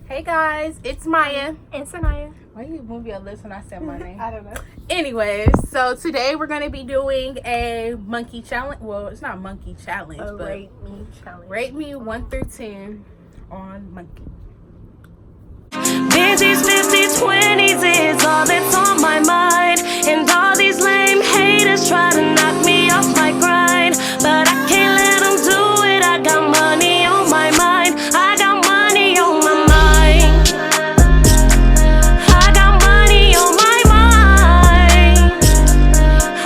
Hey guys, it's Maya. And Sanaya. Why you move your lips when I said my name? I don't know. Anyways, so today we're going to be doing a monkey challenge. Well, it's not a monkey challenge, but Rate me challenge. rate me 1 through 10 on monkey. Busy 50s, 20s is all that's on my mind. And all these lame haters try to knock me off my grind. But I can't let them do it. I got money on my mind. I got money on my mind. I got money on my mind.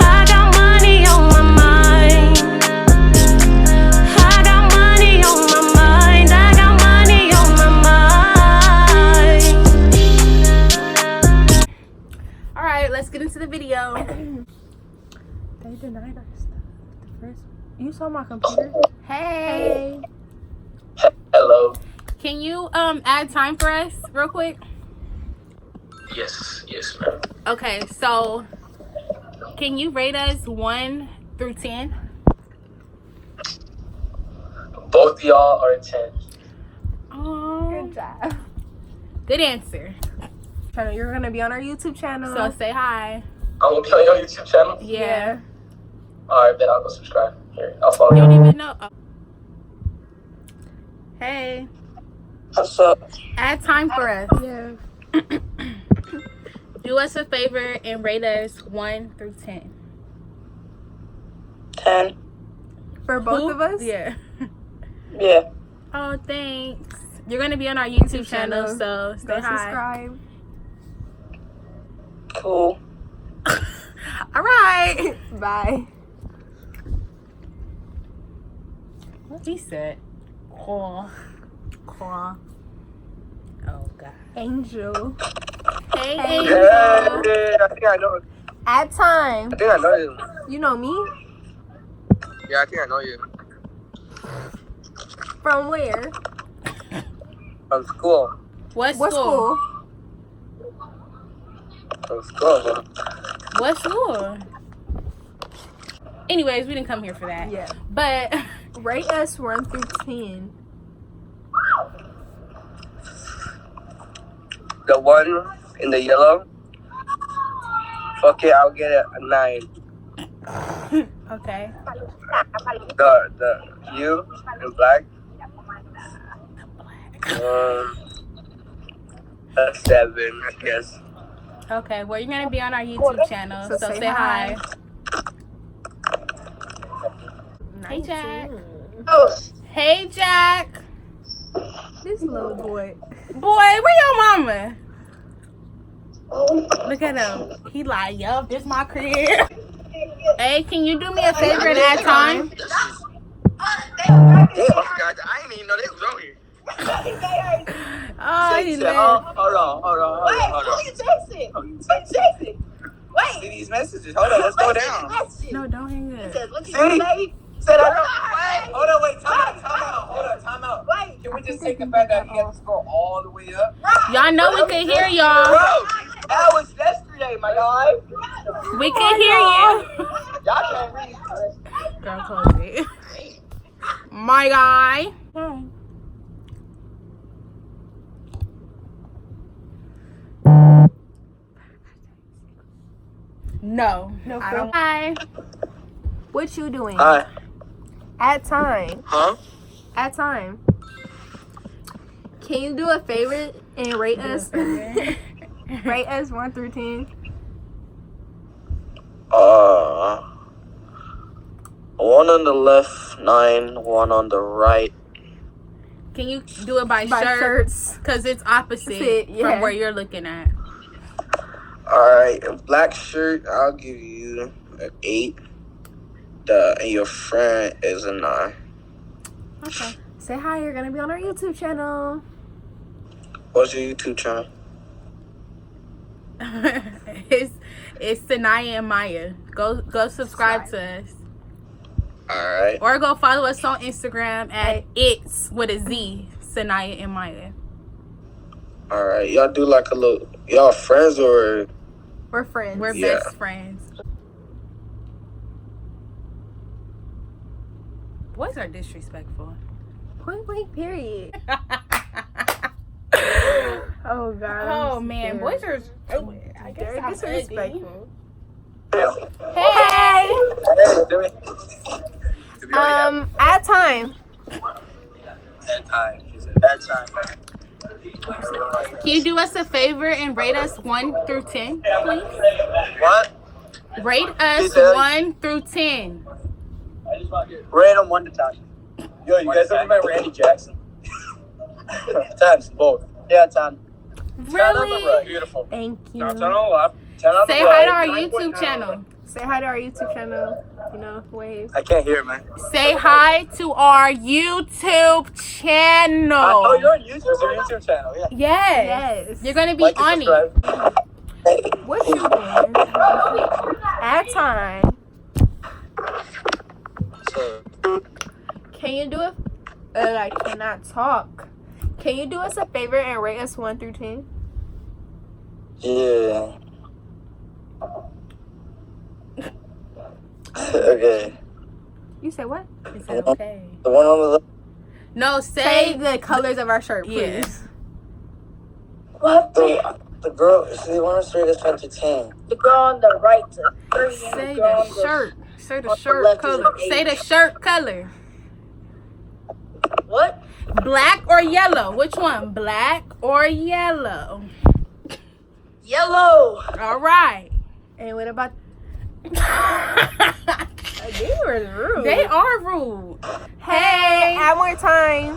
I got money on my mind. I got money on my mind. I got money on my mind. All right, let's get into the video. They denied our stuff. The first. You saw my computer? Hey. Hello. Can you add time for us real quick? Yes, ma'am. Okay, so can you rate us 1 through 10? Both of y'all are 10. Oh, Good job. good answer. Channel, you're gonna be on our YouTube channel. So say hi. I'm gonna be on your YouTube channel. Yeah. Alright, then I'll go subscribe. Here, I'll follow You you. don't even know. Oh. Hey, What's up? add time for us. Yeah. Do us a favor and rate us 1 through 10. 10. For both Who? of us? Yeah. Yeah. Oh, thanks. You're gonna be on our YouTube channel, so Go say hi. subscribe. Cool. All right. Bye. What he said? Claw. Claw. Oh God. Angel. Hey, Hey. Angel. I think I know. At time. I think I know you. You know me? Yeah, I think I know you. From where? From school. What What school? school? From school. What school? Anyways, we didn't come here for that. Yeah. But Rate us 1 through 10. The one in the yellow. Okay, I'll get it a 9. okay. The you in black. A 7, I guess. Okay. Well, you're gonna be on our YouTube channel, so say hi. Hey, Jack. 19. Hey, Jack. This little boy. Boy, where your mama? Look at him. He like, yup, this my crib. Hey, can you do me a favor and add time? Damn, I didn't even know they was on here. Oh, he left. Hold on. Wait, who you texting? Who you texting? Wait. See these messages. Hold on, let's go down. No, don't hang It up. says, what you See? say? Said I don't. Hold on, wait, time out. Wait. Can we just take the fact that he had to scroll all the way up? Y'all know we can hear y'all. Bro, that was yesterday, my guy. We can hear you. Y'all can't read. Girl, close it. My guy. No. No, I don't. Hi. What you doing? Hi. At time. Huh? At time. Can you do a favor and rate us? Rate us 1 through 10. One on the left, 9. One on the right. Can you do it by By shirt? shirts. Because it's opposite Fit, yeah. from where you're looking at. Alright, a black shirt, I'll give you an 8. And your friend is a 9. Okay. Say hi, you're gonna be on our YouTube channel. What's your YouTube channel? it's Sanaya and Maya. Go subscribe to us. Alright. Or go follow us on Instagram at it's with a Z, Sanaya and Maya. Alright. Y'all do like a little. Y'all friends or. We're friends. We're Yeah. best friends. Boys are disrespectful. Point blank, period. Oh God. Oh I'm man, scared. boys are. Oh, I guess Very I'm ugly. disrespectful. Hey. At time. Can you do us a favor and rate us 1 through 10, please? What? Rate us 1 through 10. Rate them 1 to 10. Yo, you guys ever met Randy Jackson? 10, both. Yeah, 10. 10 on the Really? right. Beautiful. Thank you. Now 10 on the left. 10 on Say the hi right. to our 9.9. YouTube channel. Say hi to our YouTube channel. You know, wave. I can't hear, man. Say hi to our YouTube channel. Oh, you're on YouTube? It's your YouTube channel, yeah. Yes. Yes. You're gonna be Like on and it. subscribe. What you doing? At time. Can you do it? I cannot talk. Can you do us a favor and rate us 1 through 10? Yeah. Okay. You said what? Is that okay? The one on the left. No, Say say the colors of our shirt, please. Yes. What? The girl, see, the one on straight is 1 to 10. The girl on the right. Say the shirt. Say the on the shirt left is color. an Say the shirt color. What? Black or yellow? Which one? Black or yellow? Yellow. All right. And what about? They were rude. They are rude. Hey, add more time.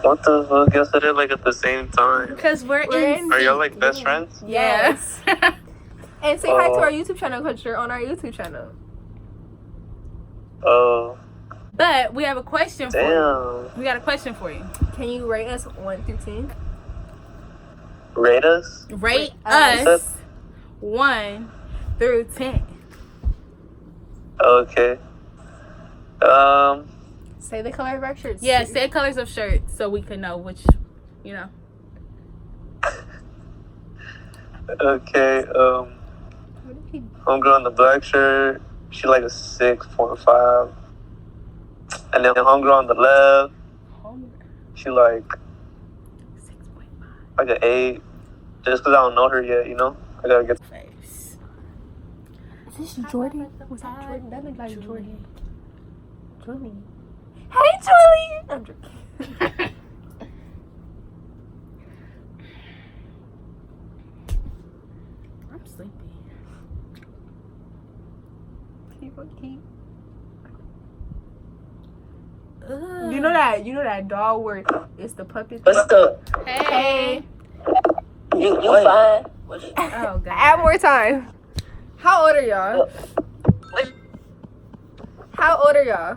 What the fuck? Y'all said it like at the same time. Because we're in. in- Are y'all like best friends? Yes. And say hi to our YouTube channel because you're on our YouTube channel. Oh, But we have a question for you. damn. We got a question for you. Can you rate us 1 through 10? Rate us? Rate us. us 1 through 10. Okay. Say the color of our shirts. Yeah, too. say colors of shirts so we can know which, you know. Okay. What did he- Homegirl in the black shirt. She like a 6.5. And then the homegirl on the left. She like 6.5 an 8. Just because I don't know her yet, you know. I gotta get. face. Is this Jordan? Was that Jordan? That looked like Jordan. Jordan. Hey, Julie! I'm joking. I'm sleepy. Keep. Ugh. You know that dog where it's the puppet. What's up? Hey. You fine? Oh, God. Add more time. How old are y'all? How old are y'all?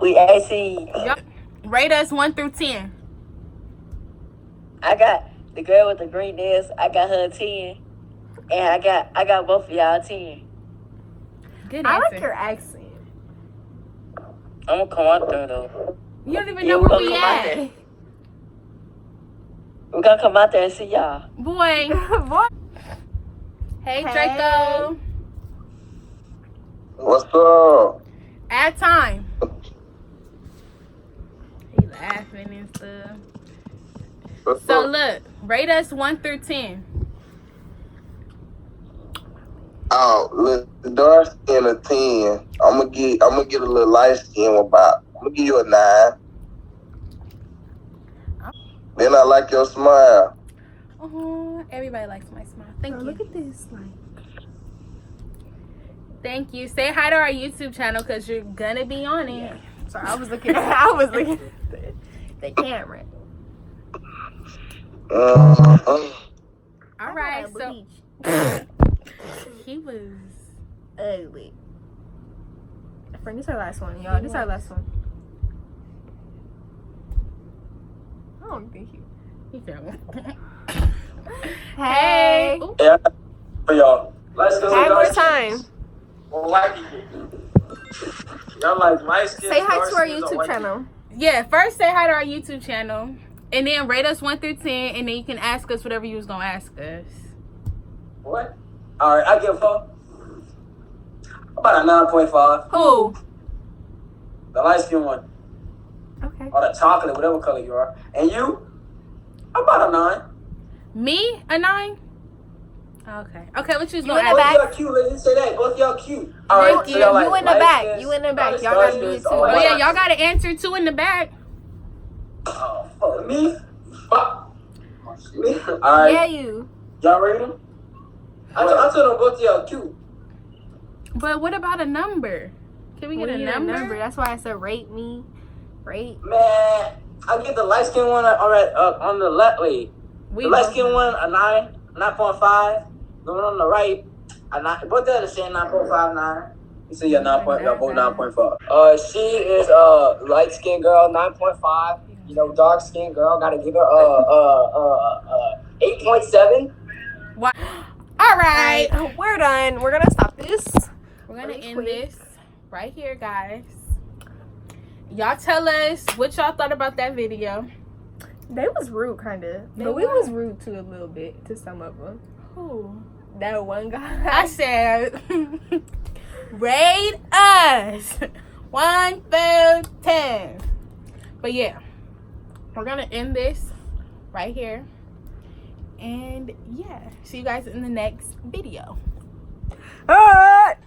We actually, Yup. Rate us 1 through 10. I got the girl with the green nails. I got her a 10, and I got both of y'all a 10. Good I answer. like your accent. I'm gonna come out there though. You don't even Yeah, know we're where gonna we come out at. there. We're gonna come out there and see y'all. Boy. What? Hey, Hey. Draco. What's up? Add time. He laughing and stuff. What's So up? look, rate us 1 through 10. Oh, look, dark skin a 10. I'm gonna get a little light skin I'm gonna give you a 9. Then I like your smile. Oh, everybody likes my smile. Thank Oh, you. look at this. Like, Thank you. Say hi to our YouTube channel because you're gonna be on it. sorry, I was looking at the camera. All right, so Bleach. he was. Ugly. Friend, this is our last one, y'all. This is our last one. I don't think you. He fell. Hey. Ooh. Yeah, for y'all. Let's go. Add more time. Or white people. Y'all like light skin. Say hi to our YouTube channel. Yeah, first say hi to our YouTube channel, and then rate us 1 through 10, and then you can ask us whatever you was gonna ask us. What? All right, I give a 4. About a 9.5. Who? The light skin one, Okay. or the chocolate, whatever color you are. And you? About a 9. Me a 9. Okay. Okay, what you was You gonna in the ask? back? Both y'all cute. Let's just say that. Both y'all cute. Thank you. y'all You in the light back. skins, You in the back. y'all Y'all gotta do it dark too. skins, Oh yeah, y'all gotta answer too in the back. Oh, fuck me? Fuck. Me? Alright. Yeah, you. Y'all rate them? I told them both y'all cute. But what about a number? Can we get a need number? That's why I said rate me. Rate. Man, I get the light skin one on the left. Wait. The light skin one, a 9, 9.5. The one on the right, a 9. Both they're the same 9.59. You say you're 9. Y'all both 9.5. She is light skin girl, 9.5. You know, dark skin girl, gotta give her 8.7. What? All right. Alright, we're done. We're gonna stop this. We're gonna Really end quick. this right here, guys. Y'all tell us what y'all thought about that video. They was rude, kinda. They But we were. was rude too a little bit to some of them. Who? That one guy. I said, rate us 1 through 10. But yeah, we're gonna end this right here. And yeah, see you guys in the next video. Alright.